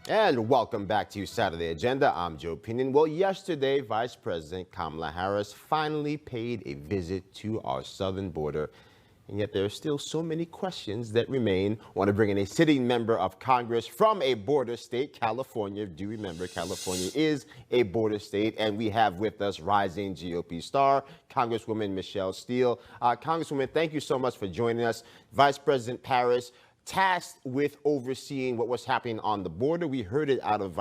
And welcome back to Saturday Agenda. I'm Joe Pinion. Well, yesterday, Vice President Kamala Harris finally paid a visit to our southern border. And yet there are still so many questions that remain. I want to bring in a sitting member of Congress from a border state, California. Do remember, California is a border state. And we have with us rising GOP star, Congresswoman Michelle Steele. Congresswoman, thank you so much for joining us. Vice President Harris, tasked with overseeing what was happening on the border. We heard it out of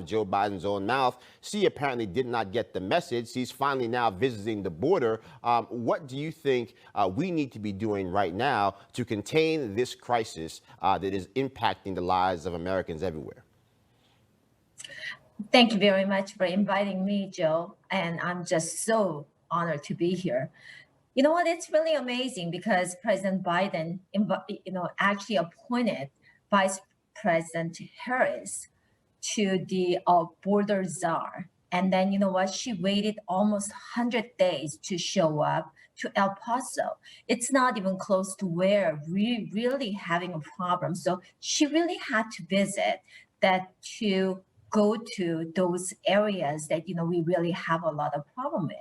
Joe Biden's own mouth. She apparently did not get the message. She's finally now visiting the border. What do you think we need to be doing right now to contain this crisis that is impacting the lives of Americans everywhere? Thank you very much for inviting me, Joe. And I'm just so honored to be here. You know what? It's really amazing because President Biden, actually appointed Vice President Harris to the border czar. And then, you know what? She waited almost 100 days to show up to El Paso. It's not even close to where we really having a problem. So she really had to visit that to go to those areas that, we really have a lot of problem with.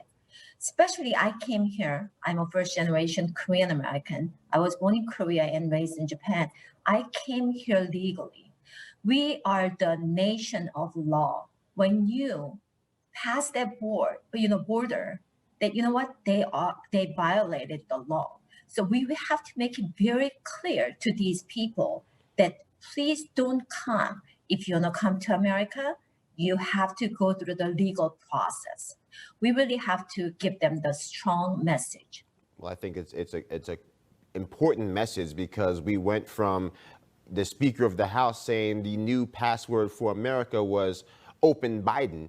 Especially, I came here. I'm a first-generation Korean American. I was born in Korea and raised in Japan. I came here legally. We are the nation of law. When you pass that border, that they violated the law. So we have to make it very clear to these people that please don't come. If you want to come to America, you have to go through the legal process. We really have to give them the strong message. Well, I think it's a important message because we went from the Speaker of the House saying the new password for America was Open Biden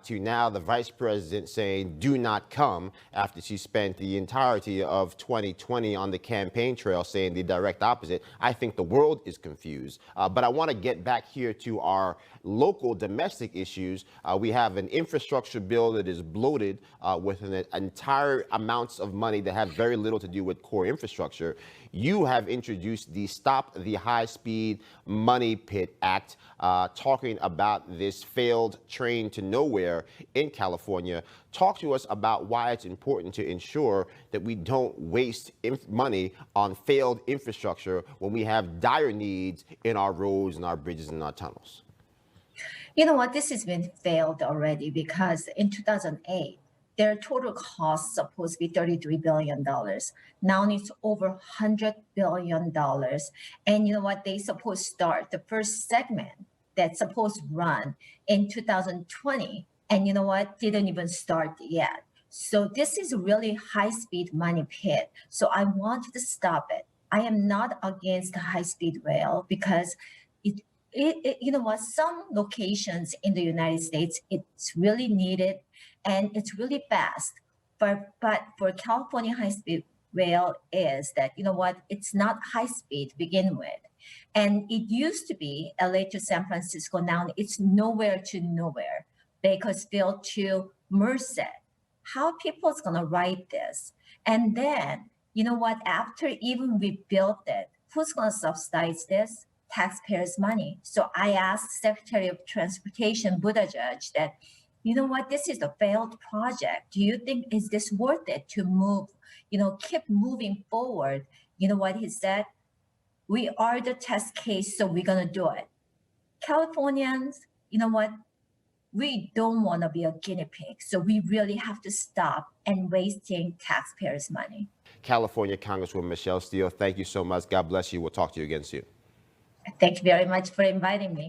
to now the Vice President saying do not come after she spent the entirety of 2020 on the campaign trail saying the direct opposite. I think the world is confused. But I want to get back here to our local domestic issues. We have an infrastructure bill that is bloated with an entire amounts of money that have very little to do with core infrastructure. You have introduced the Stop the High Speed Money Pit Act, talking about this failed train to nowhere in California. Talk to us about why it's important to ensure that we don't waste money on failed infrastructure when we have dire needs in our roads and our bridges and our tunnels. You know what? This has been failed already because in 2008, their total cost supposed to be $33 billion. Now it's over $100 billion. And you know what? They supposed to start the first segment that's supposed to run in 2020. And you know what? Didn't even start yet. So this is really high-speed money pit. So I want to stop it. I am not against the high-speed rail because you know what? Some locations in the United States, it's really needed and it's really fast. But for California high-speed rail is that, you know what? It's not high-speed to begin with. And it used to be LA to San Francisco. Now it's nowhere to nowhere. Bakersfield to Merced. How people is going to write this? And then, you know what? After even we built it, who's going to subsidize this? Taxpayers' money. So I asked Secretary of Transportation Buttigieg that, you know what, this is a failed project. Do you think is this worth it to move, keep moving forward? You know what he said? We are the test case, so we're gonna do it. Californians, you know what? We don't want to be a guinea pig. So we really have to stop and wasting taxpayers' money. California Congresswoman Michelle Steele, thank you so much. God bless you. We'll talk to you again soon. Thank you very much for inviting me.